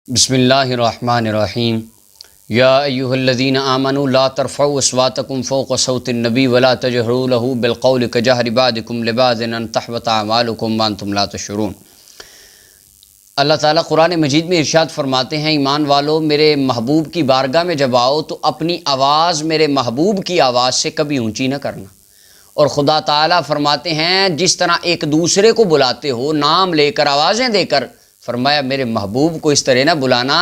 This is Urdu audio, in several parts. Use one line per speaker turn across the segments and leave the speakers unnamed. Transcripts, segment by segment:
بسم اللہ الرحمن الرحیم یا ایہا الذین آمنوا لا ترفعوا اصواتکم فوق صوت النبی ولا تجہروا له بالقول کجہر بعضکم لبعض ان تحبط اعمالکم وانتم لا تشعرون۔ اللہ تعالیٰ قرآن مجید میں ارشاد فرماتے ہیں، ایمان والو میرے محبوب کی بارگاہ میں جب آؤ تو اپنی آواز میرے محبوب کی آواز سے کبھی اونچی نہ کرنا۔ اور خدا تعالیٰ فرماتے ہیں جس طرح ایک دوسرے کو بلاتے ہو نام لے کر آوازیں دے کر، فرمایا میرے محبوب کو اس طرح نہ بلانا۔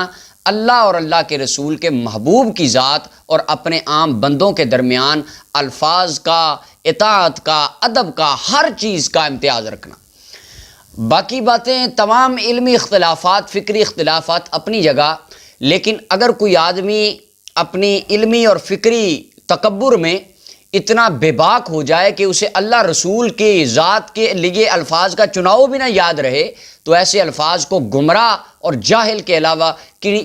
اللہ اور اللہ کے رسول کے محبوب کی ذات اور اپنے عام بندوں کے درمیان الفاظ کا، اطاعت کا، ادب کا، ہر چیز کا امتیاز رکھنا۔ باقی باتیں تمام علمی اختلافات، فکری اختلافات اپنی جگہ، لیکن اگر کوئی آدمی اپنی علمی اور فکری تکبر میں اتنا بے باک ہو جائے کہ اسے اللہ رسول کی ذات کے لیے الفاظ کا چناؤ بھی نہ یاد رہے، تو ایسے الفاظ کو گمراہ اور جاہل کے علاوہ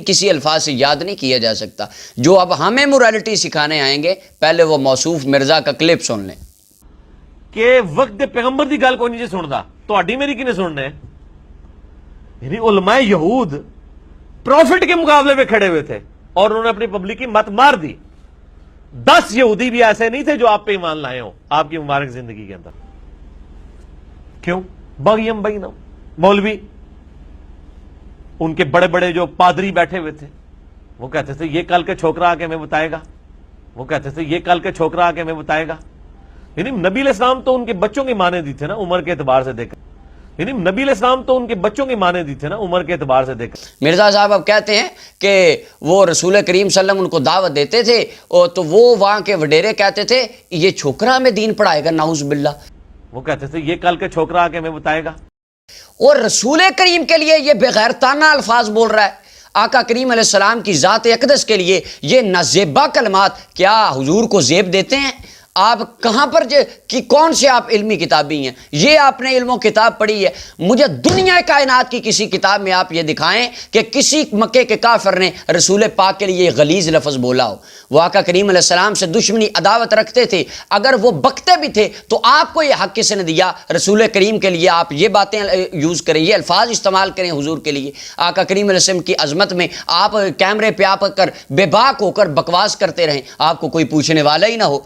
کسی الفاظ سے یاد نہیں کیا جا سکتا۔ جو اب ہمیں مورالٹی سکھانے آئیں گے، پہلے وہ موصوف مرزا کا کلپ سن لیں
کہ وقت دے پیغمبر دی گل کوئی نہیں جی سندا، تہاڈی میری کنے سننا ہے؟ یعنی علماء یہود پروفٹ کے مقابلے میں کھڑے ہوئے تھے اور انہوں نے اپنی پبلک کی مت مار دی۔ 10 یہودی بھی ایسے نہیں تھے جو آپ پہ ایمان لائے ہوں آپ کی مبارک زندگی کے اندر۔ کیوں؟ بغیم بینہم، مولوی ان کے بڑے بڑے جو پادری بیٹھے ہوئے تھے، وہ کہتے تھے یہ کل کے چھوکرا آ کے ہمیں بتائے گا، وہ کہتے تھے یہ کل کے چھوکرا آ کے ہمیں بتائے گا۔ یعنی نبی علیہ السلام تو ان کے بچوں کی مانے دی تھے نا عمر کے اعتبار سے دیکھ، یعنی نبی علیہ السلام تو ان کے بچوں کی مانے دی تھے نا عمر کے اعتبار سے دیکھ۔
مرزا صاحب اب کہتے ہیں کہ وہ رسول کریم صلی اللہ علیہ وسلم ان کو دعوت دیتے تھے تو وہ وہاں کے وڈیرے کہتے تھے یہ چھوکرا ہمیں دین پڑھائے گا، نعوذ باللہ۔
وہ کہتے تھے یہ کل کے چھوکرا آ کے ہمیں بتائے گا۔
اور رسول کریم کے لیے یہ بغیرتانہ الفاظ بول رہا ہے، آقا کریم علیہ السلام کی ذات اقدس کے لیے یہ نازیبہ کلمات۔ کیا حضور کو زیب دیتے ہیں آپ؟ کہاں پر کہ کون سے آپ علمی کتابی ہیں؟ یہ آپ نے علم و کتاب پڑھی ہے؟ مجھے دنیا کائنات کی کسی کتاب میں آپ یہ دکھائیں کہ کسی مکے کے کافر نے رسول پاک کے لیے غلیظ لفظ بولا ہو۔ وہ آقا کریم علیہ السلام سے دشمنی عداوت رکھتے تھے، اگر وہ بکتے بھی تھے تو آپ کو یہ حق کس نے دیا رسول کریم کے لیے آپ یہ باتیں یوز کریں، یہ الفاظ استعمال کریں حضور کے لیے؟ آقا کریم علیہ السلام کی عظمت میں آپ کیمرے پہ آ کر بے باک ہو کر بکواس کرتے رہیں، آپ کو کوئی پوچھنے والا ہی نہ ہو۔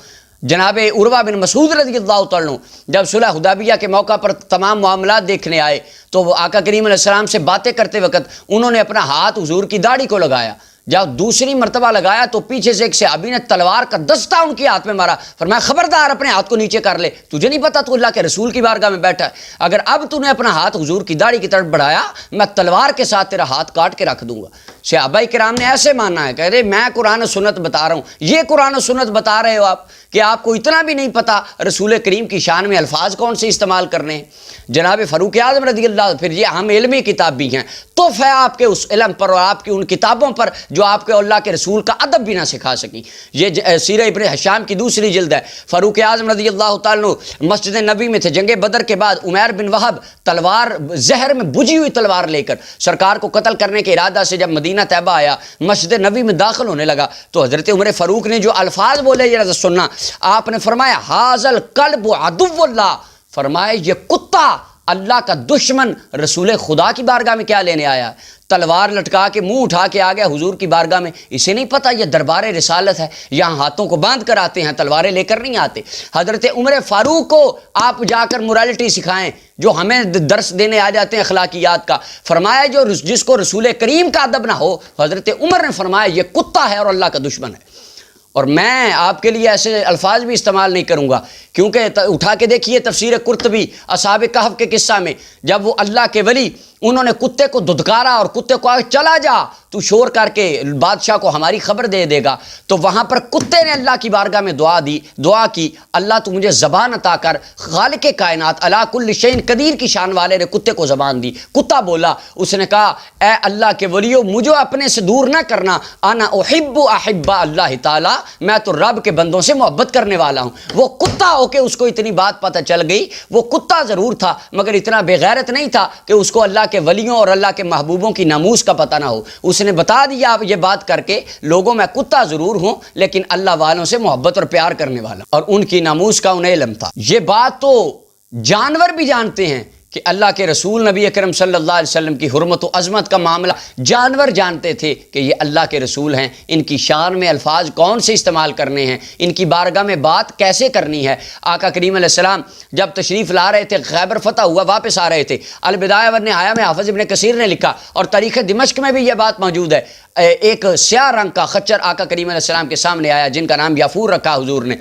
جناب عروہ بن مسعود رضی اللہ تعالیٰ عنہ جب صلح حدیبیہ کے موقع پر تمام معاملات دیکھنے آئے تو وہ آقا کریم علیہ السلام سے باتیں کرتے وقت انہوں نے اپنا ہاتھ حضور کی داڑھی کو لگایا۔ جب دوسری مرتبہ لگایا تو پیچھے سے ایک صحابی نے تلوار کا دستہ ان کے ہاتھ میں مارا، فرمایا خبردار اپنے ہاتھ کو نیچے کر لے، تجھے نہیں پتا تو اللہ کے رسول کی بارگاہ میں بیٹھا ہے، اگر اب تو نے اپنا ہاتھ حضور کی داڑھی کی طرف بڑھایا میں تلوار کے ساتھ تیرا ہاتھ کاٹ کے رکھ دوں گا۔ صحابہ کرام نے ایسے ماننا ہے، کہہ رہے میں قرآن و سنت بتا رہا ہوں، یہ قرآن و سنت بتا رہے ہو آپ کہ آپ کو اتنا بھی نہیں پتا رسول کریم کی شان میں الفاظ کون سے استعمال کرنے ہیں۔ جناب فاروق اعظم رضی اللہ، پھر یہ ہم علمی کتاب بھی ہیں، توف ہے آپ کے اس علم پر اور آپ کی ان کتابوں پر جو آپ کے اللہ کے رسول کا ادب بھی نہ سکھا سکیں۔ یہ سیرہ ابن ہشام کی دوسری جلد ہے۔ فاروق اعظم رضی اللہ تعالیٰ مسجد نبی میں تھے، جنگ بدر کے بعد عمیر بن وہب تلوار زہر میں بجھی ہوئی تلوار لے کر سرکار کو قتل کرنے کے ارادہ سے جب مدینہ طیبہ آیا، مسجد نبی میں داخل ہونے لگا تو حضرت عمر فاروق نے جو الفاظ بولے یہ سننا، آپ نے فرمایا حاذل کلب عدو اللہ، فرمایا یہ کتا اللہ کا دشمن رسول خدا کی بارگاہ میں کیا لینے آیا؟ تلوار لٹکا کے منہ اٹھا کے آ گیا حضور کی بارگاہ میں، اسے نہیں پتا یہ دربار رسالت ہے، یہاں ہاتھوں کو باندھ کر آتے ہیں، تلواریں لے کر نہیں آتے۔ حضرت عمر فاروق کو آپ جا کر مورالٹی سکھائیں جو ہمیں درس دینے آ جاتے ہیں اخلاقیات کا۔ فرمایا جو جس کو رسول کریم کا ادب نہ ہو، حضرت عمر نے فرمایا یہ کتا ہے اور اللہ کا دشمن ہے۔ اور میں آپ کے لیے ایسے الفاظ بھی استعمال نہیں کروں گا، کیونکہ اٹھا کے دیکھیے تفسیر قرطبی اصحاب کہف کے قصہ میں جب وہ اللہ کے ولی انہوں نے کتے کو دھدکارا اور کتے کو چلا جا تو شور کر کے بادشاہ کو ہماری خبر دے دے گا، تو وہاں پر کتے نے اللہ کی بارگاہ میں دعا کی، اللہ تو مجھے زبان عطا کر، خالق کائنات علی کل شیء قدیر کی شان والے نے کتے کو زبان دی۔ کتا بولا، اس نے کہا اے اللہ کے ولیو مجھے اپنے سے دور نہ کرنا، انا احب اللہ تعالی، میں تو رب کے بندوں سے محبت کرنے والا ہوں۔ وہ کتا ہو کے اس کو اتنی بات پتہ چل گئی، وہ کتا ضرور تھا مگر اتنا بے غیرت نہیں تھا کہ اس کو اللہ کے ولیوں اور اللہ کے محبوبوں کی ناموس کا پتہ نہ ہو۔ اس نے بتا دیا آپ یہ بات کر کے لوگوں میں کتا ضرور ہوں لیکن اللہ والوں سے محبت اور پیار کرنے والا، اور ان کی ناموس کا انہیں علم تھا۔ یہ بات تو جانور بھی جانتے ہیں کہ اللہ کے رسول نبی اکرم صلی اللہ علیہ وسلم کی حرمت و عظمت کا معاملہ جانور جانتے تھے کہ یہ اللہ کے رسول ہیں، ان کی شان میں الفاظ کون سے استعمال کرنے ہیں، ان کی بارگاہ میں بات کیسے کرنی ہے۔ آقا کریم علیہ السلام جب تشریف لا رہے تھے، خیبر فتح ہوا، واپس آ رہے تھے، البدایہ والنہایہ میں حافظ ابن کثیر نے لکھا، اور تاریخ دمشق میں بھی یہ بات موجود ہے، ایک سیاہ رنگ کا خچر آقا کریم علیہ السلام کے سامنے آیا جن کا نام یافور رکھا حضور نے،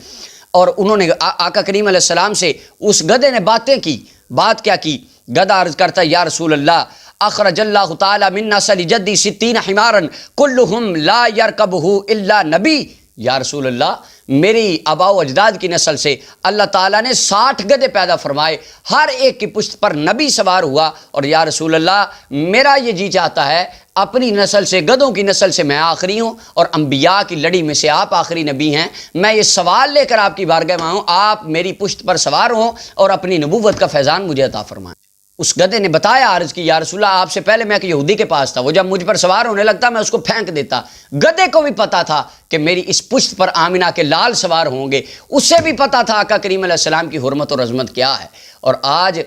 اور انہوں نے آقا کریم علیہ السلام سے اس گدھے نے باتیں کی۔ بات کیا کی؟ گدھا عرض کرتا ہے یا رسول اللہ اخرج اللہ تعالی من نسل جدی 60 حمارا کلہم لا یرکبہ الا نبی۔ یا رسول اللہ میری آباء و اجداد کی نسل سے اللہ تعالیٰ نے 60 گدھے پیدا فرمائے، ہر ایک کی پشت پر نبی سوار ہوا، اور یا رسول اللہ میرا یہ جی چاہتا ہے اپنی نسل سے، گدھوں کی نسل سے میں آخری ہوں، اور انبیاء کی لڑی میں سے آپ آخری نبی ہیں، میں یہ سوال لے کر آپ کی بارگاہ میں آؤں، آپ میری پشت پر سوار ہوں اور اپنی نبوت کا فیضان مجھے عطا فرمائیں۔ اس گدھے نے بتایا، عرض کی یا رسول اللہ آپ سے پہلے میں ایک یہودی کے پاس تھا، وہ جب مجھ پر سوار ہونے لگتا میں اس کو پھینک دیتا۔ گدھے کو بھی پتا تھا کہ میری اس پشت پر آمنہ کے لال سوار ہوں گے، اسے بھی پتا تھا آقا کریم علیہ السلام کی حرمت اور عظمت کیا ہے۔ اور آج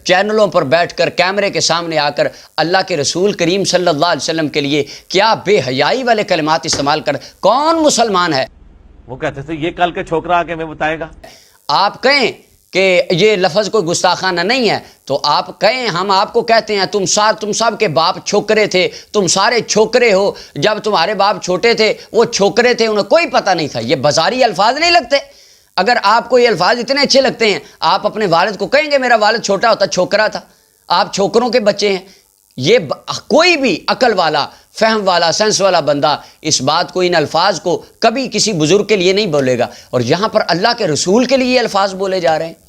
چینلوں پر بیٹھ کر کیمرے کے سامنے آ کر اللہ کے رسول کریم صلی اللہ علیہ وسلم کے لیے کیا بے حیائی والے کلمات استعمال کر، کون مسلمان ہے؟
وہ کہتے تھے یہ کل کے چھوکرا آ کے ہمیں بتائے گا۔
آپ کہیں کہ یہ لفظ کوئی گستاخانہ نہیں ہے تو آپ کہیں ہم آپ کو کہتے ہیں تم سب کے باپ چھوکرے تھے، تم سارے چھوکرے ہو، جب تمہارے باپ چھوٹے تھے وہ چھوکرے تھے، انہیں کوئی پتہ نہیں تھا۔ یہ بازاری الفاظ نہیں لگتے؟ اگر آپ کو یہ الفاظ اتنے اچھے لگتے ہیں، آپ اپنے والد کو کہیں گے میرا والد چھوٹا ہوتا چھوکرا تھا، آپ چھوکروں کے بچے ہیں۔ یہ کوئی بھی عقل والا، فہم والا، سینس والا بندہ اس بات کو، ان الفاظ کو کبھی کسی بزرگ کے لیے نہیں بولے گا، اور یہاں پر اللہ کے رسول کے لیے یہ الفاظ بولے جا رہے ہیں،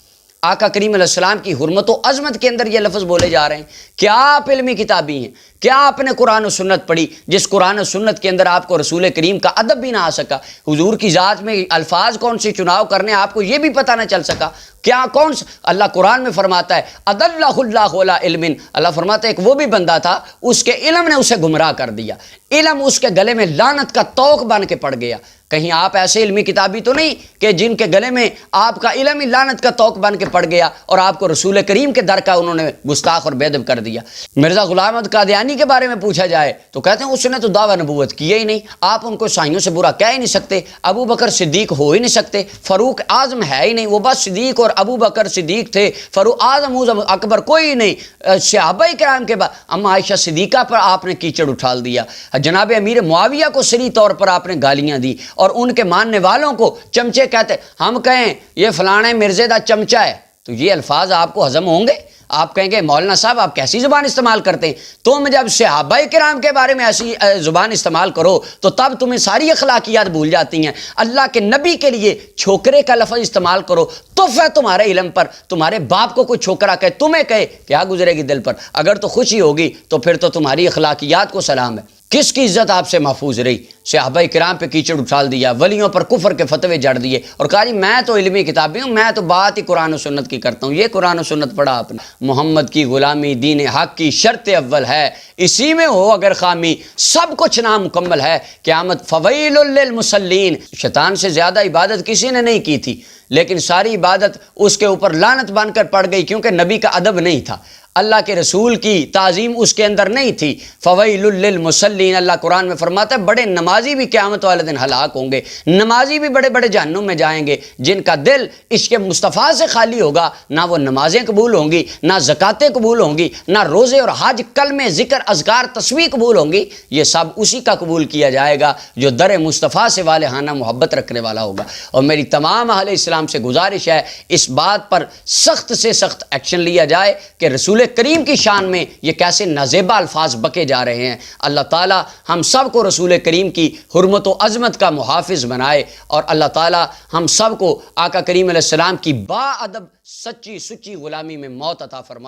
آقا کریم علیہ السلام کی حرمت و عظمت کے اندر یہ لفظ بولے جا رہے ہیں۔ کیا آپ علمی کتابی ہیں؟ کیا آپ نے قرآن و سنت پڑھی جس قرآن و سنت کے اندر آپ کو رسول کریم کا ادب بھی نہ آ سکا؟ حضور کی ذات میں الفاظ کون سے چناؤ کرنے آپ کو یہ بھی پتہ نہ چل سکا؟ کیا کون سا؟ اللہ قرآن میں فرماتا ہے اضلہ اللہ علی علم، اللہ فرماتا ہے ایک وہ بھی بندہ تھا اس کے علم نے اسے گمراہ کر دیا، علم اس کے گلے میں لعنت کا طوق بن کے پڑ گیا۔ کہیں آپ ایسے علمی کتابی تو نہیں کہ جن کے گلے میں آپ کا علم ہی لعنت کا طوق بن کے پڑ گیا اور آپ کو رسول کریم کے در کا انہوں نے گستاخ اور بے ادب کر دیا۔ مرزا غلام احمد قادیانی کے بارے میں پوچھا جائے تو کہتے ہیں اس نے تو دعویٰ نبوت کیا ہی نہیں، آپ ان کو عیسائیوں سے برا کہہ ہی نہیں سکتے، ابو بکر صدیق ہو ہی نہیں سکتے، فاروق اعظم ہے ہی نہیں، وہ بس صدیق اور ابو بکر صدیق تھے، فاروق اعظم اکبر کوئی نہیں۔ صحابہ کرام کے بعد اما عائشہ صدیقہ پر آپ نے کیچڑ اٹھال دیا، جناب امیر معاویہ کو صریح طور پر آپ نے گالیاں دی، اور ان کے ماننے والوں کو چمچے کہتے۔ ہم کہیں یہ فلانے مرزے دا چمچہ ہے تو یہ الفاظ آپ کو ہضم ہوں گے؟ آپ کہیں گے مولانا صاحب آپ کیسی زبان استعمال کرتے ہیں؟ تم جب صحابہ کرام کے بارے میں ایسی زبان استعمال کرو تو تب تمہیں ساری اخلاقیات بھول جاتی ہیں۔ اللہ کے نبی کے لیے چھوکرے کا لفظ استعمال کرو تو ہے تمہارے علم پر، تمہارے باپ کو کوئی چھوکرا کہے، تمہیں کہے، کیا گزرے گی دل پر؟ اگر تو خوشی ہوگی تو پھر تو تمہاری اخلاقیات کو سلام ہے۔ کس کی عزت آپ سے محفوظ رہی؟ صحابہ کرام پہ کیچڑ اٹھال دیا، ولیوں پر کفر کے فتوے جڑ دیے، اور کہا جی میں تو علمی کتابی ہوں، میں تو بات ہی قرآن و سنت کی کرتا ہوں۔ یہ قرآن و سنت پڑھا آپ نے؟ محمد کی غلامی دین حق کی شرط اول ہے، اسی میں ہو اگر خامی سب کچھ نامکمل ہے، قیامت فویل للمصلین۔ شیطان سے زیادہ عبادت کسی نے نہیں کی تھی، لیکن ساری عبادت اس کے اوپر لعنت بن کر پڑ گئی کیونکہ نبی کا ادب نہیں تھا، اللہ کے رسول کی تعظیم اس کے اندر نہیں تھی۔ فویل للمصلین، اللہ قرآن میں فرماتا ہے بڑے نمازی بھی قیامت والے دن ہلاک ہوں گے، نمازی بھی بڑے بڑے جہنم میں جائیں گے، جن کا دل عشق مصطفیٰ سے خالی ہوگا، نہ وہ نمازیں قبول ہوں گی، نہ زکاتیں قبول ہوں گی، نہ روزے اور حج، کلمے، ذکر، اذکار، تسبیح قبول ہوں گی۔ یہ سب اسی کا قبول کیا جائے گا جو در مصطفیٰ سے والہانہ محبت رکھنے والا ہوگا۔ اور میری تمام اہل اسلام سے گزارش ہے اس بات پر سخت سے سخت ایکشن لیا جائے کہ رسول کریم کی شان میں یہ کیسے نازیبا الفاظ بکے جا رہے ہیں۔ اللہ تعالی ہم سب کو رسول کریم کی حرمت و عظمت کا محافظ بنائے، اور اللہ تعالی ہم سب کو آقا کریم علیہ السلام کی با ادب سچی سچی غلامی میں موت عطا فرمائے۔